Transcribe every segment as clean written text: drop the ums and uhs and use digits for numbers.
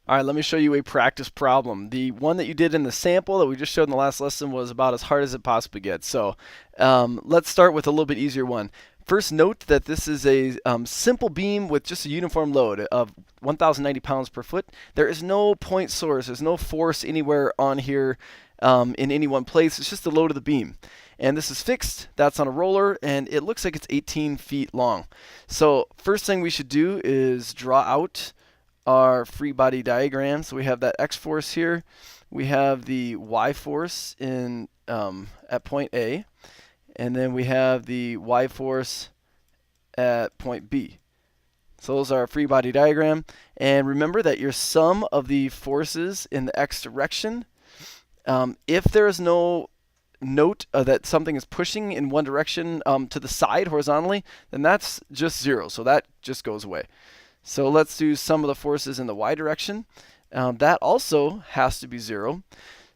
All right, let me show you a practice problem. The one that you did in the sample that we just showed in the last lesson was about as hard as it possibly gets. So let's start with a little bit easier one. First, note that this is a simple beam with just a uniform load of 1,090 pounds per foot. There is no point source. There's no force anywhere on here in any one place. It's just the load of the beam. And this is fixed. That's on a roller, and it looks like it's 18 feet long. So first thing we should do is draw out our free body diagram. So we have that X force here. We have the Y force in at point A. And then we have the Y force at point B. So those are our free body diagram. And remember that your sum of the forces in the X direction, if there is no note that something is pushing in one direction to the side horizontally, then that's just 0. So that just goes away. So let's do sum of the forces in the Y direction. That also has to be 0.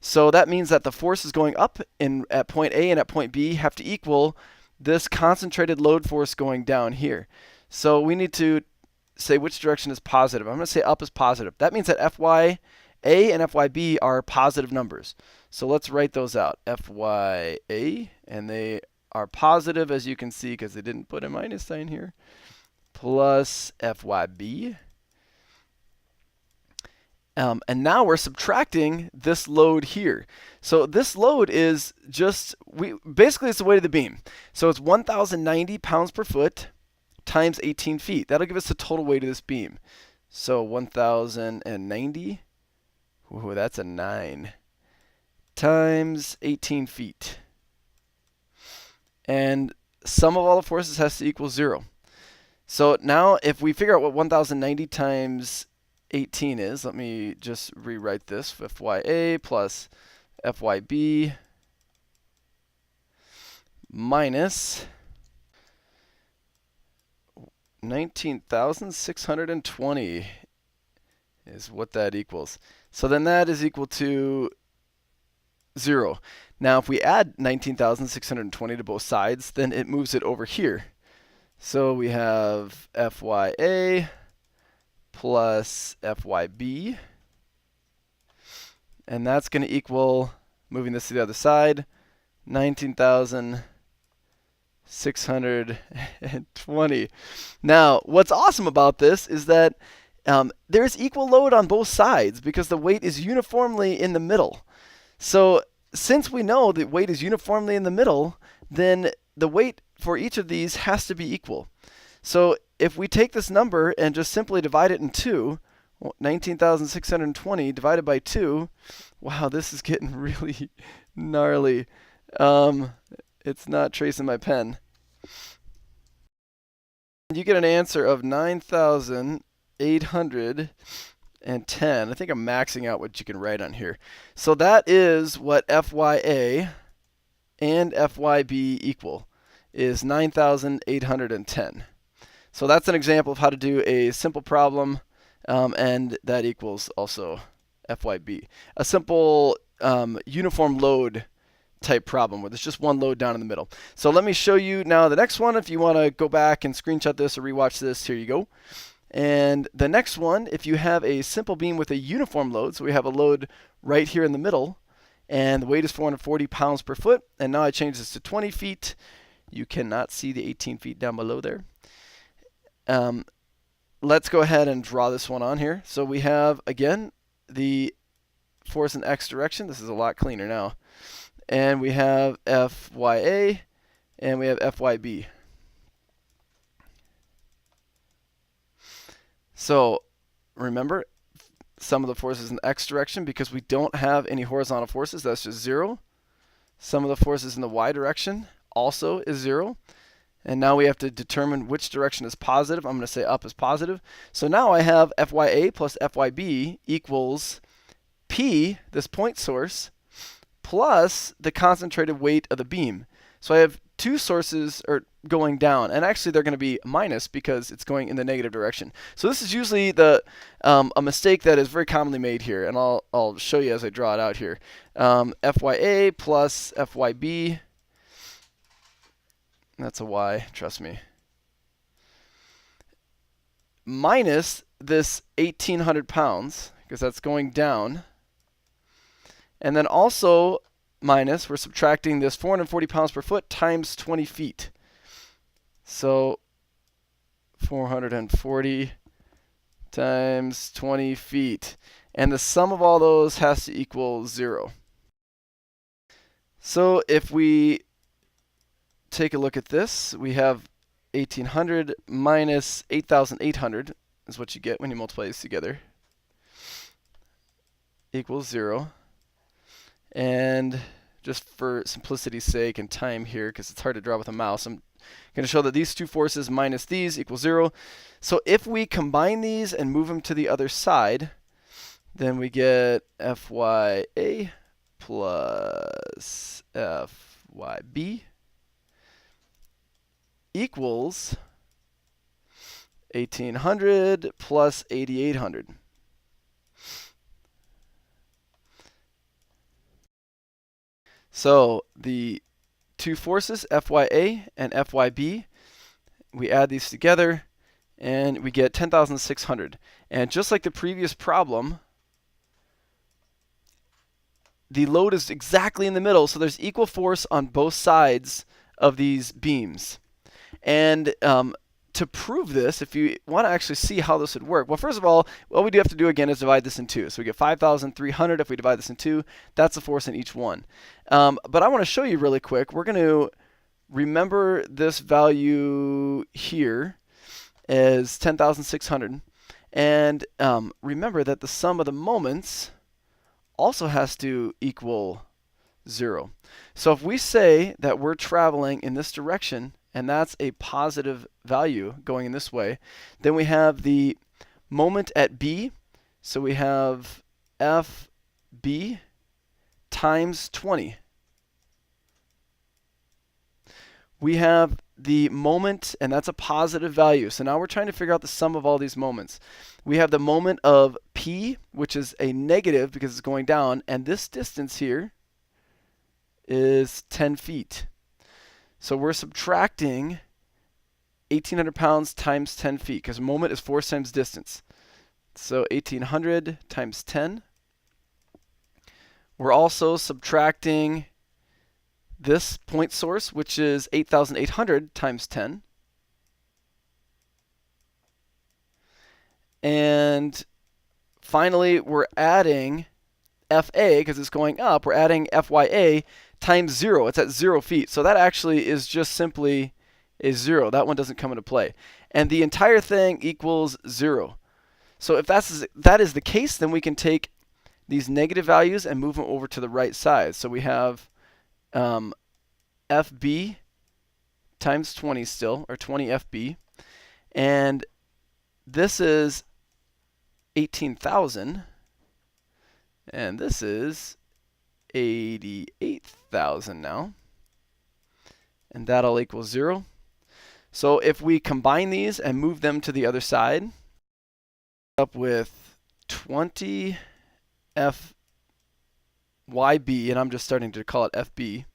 So that means that the forces going up at point A and at point B have to equal this concentrated load force going down here. So we need to say which direction is positive. I'm going to say up is positive. That means that FYA and FYB are positive numbers. So let's write those out. FYA, and they are positive, as you can see, because they didn't put a minus sign here, plus FYB. And now we're subtracting this load here. So this load is just, basically it's the weight of the beam. So it's 1,090 pounds per foot times 18 feet. That'll give us the total weight of this beam. So 1,090, ooh, that's a 9, times 18 feet. And sum of all the forces has to equal 0. So now if we figure out what 1,090 times 18 is, let me just rewrite this. FYA plus FYB minus 19,620 is what that equals. So then that is equal to 0. Now if we add 19,620 to both sides, then it moves it over here. So we have FYA plus FYB, and that's going to equal, moving this to the other side, 19,620. Now, what's awesome about this is that there's equal load on both sides because the weight is uniformly in the middle. So since we know that weight is uniformly in the middle, then the weight for each of these has to be equal. So if we take this number and just simply divide it in 2, 19,620 divided by 2, wow, this is getting really gnarly. It's not tracing my pen. You get an answer of 9,810. I think I'm maxing out what you can write on here. So that is what FYA and FYB equal, is 9,810. So that's an example of how to do a simple problem, and that equals also FYB. A simple uniform load type problem where there's just one load down in the middle. So let me show you now the next one. If you want to go back and screenshot this or rewatch this, here you go. And the next one, if you have a simple beam with a uniform load, so we have a load right here in the middle, and the weight is 440 pounds per foot, and now I change this to 20 feet. You cannot see the 18 feet down below there. Let's go ahead and draw this one on here. So we have, again, the force in X direction. This is a lot cleaner now. And we have FYA and we have FYB. So remember, sum of the forces in the X direction, because we don't have any horizontal forces, that's just 0. Sum of the forces in the Y direction also is 0. And now we have to determine which direction is positive. I'm going to say up is positive. So now I have FYA plus FYB equals P, this point source, plus the concentrated weight of the beam. So I have two sources going down, and actually they're going to be minus because it's going in the negative direction. So this is usually a mistake that is very commonly made here, and I'll show you as I draw it out here. FYA plus FYB. That's a Y, trust me. Minus this 1,800 pounds, because that's going down. And then also minus, we're subtracting this 440 pounds per foot times 20 feet. So 440 times 20 feet. And the sum of all those has to equal 0. So if we take a look at this, we have 1,800 minus 8,800 is what you get when you multiply these together, equals 0. And just for simplicity's sake and time here, because it's hard to draw with a mouse, I'm going to show that these two forces minus these equals 0. So if we combine these and move them to the other side, then we get Fya plus Fyb equals 1,800 plus 8,800. So the two forces, Fya and Fyb, we add these together and we get 10,600. And just like the previous problem, the load is exactly in the middle, so there's equal force on both sides of these beams. And to prove this, if you want to actually see how this would work, well, first of all, what we do have to do again is divide this in two. So we get 5,300 if we divide this in two. That's the force in each one. But I want to show you really quick. We're going to remember this value here as 10,600. And remember that the sum of the moments also has to equal 0. So if we say that we're traveling in this direction, and that's a positive value going in this way, then we have the moment at B. So we have Fb times 20. We have the moment, and that's a positive value. So now we're trying to figure out the sum of all these moments. We have the moment of P, which is a negative because it's going down, and this distance here is 10 feet. So we're subtracting 1,800 pounds times 10 feet, because moment is force times distance. So 1,800 times 10. We're also subtracting this point source, which is 8,800 times 10. And finally, we're adding Fa, because it's going up, we're adding Fya times 0. It's at 0 feet. So that actually is just simply a 0. That one doesn't come into play. And the entire thing equals 0. So if that is the case, then we can take these negative values and move them over to the right side. So we have Fb times 20 still, or 20 Fb. And this is 18,000. And this is 88,000 now. And that'll equal 0. So if we combine these and move them to the other side, up with 20 Fyb, and I'm just starting to call it Fb,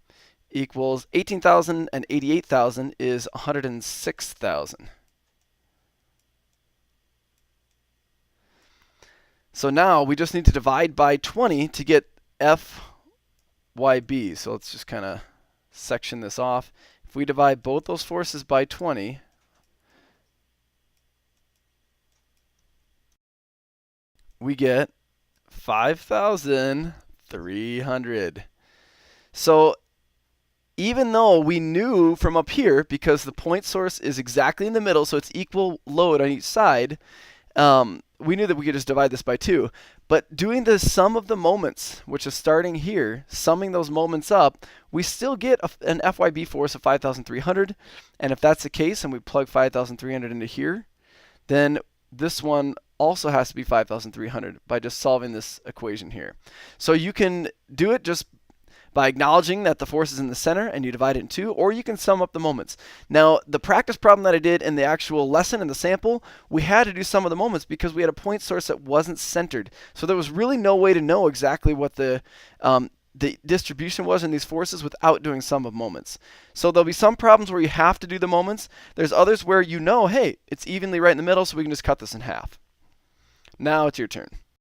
equals 18,000, and 88,000 is 106,000. So now we just need to divide by 20 to get Fyb. So let's just kind of section this off. If we divide both those forces by 20, we get 5,300. So even though we knew from up here, because the point source is exactly in the middle, so it's equal load on each side, we knew that we could just divide this by 2. But doing the sum of the moments, which is starting here, summing those moments up, we still get an Fyb force of 5,300. And if that's the case, and we plug 5,300 into here, then this one also has to be 5,300 by just solving this equation here. So you can do it just by acknowledging that the force is in the center and you divide it in 2, or you can sum up the moments. Now, the practice problem that I did in the actual lesson in the sample, we had to do sum of the moments because we had a point source that wasn't centered. So there was really no way to know exactly what the distribution was in these forces without doing sum of moments. So there'll be some problems where you have to do the moments. There's others where you know, hey, it's evenly right in the middle, so we can just cut this in half. Now it's your turn.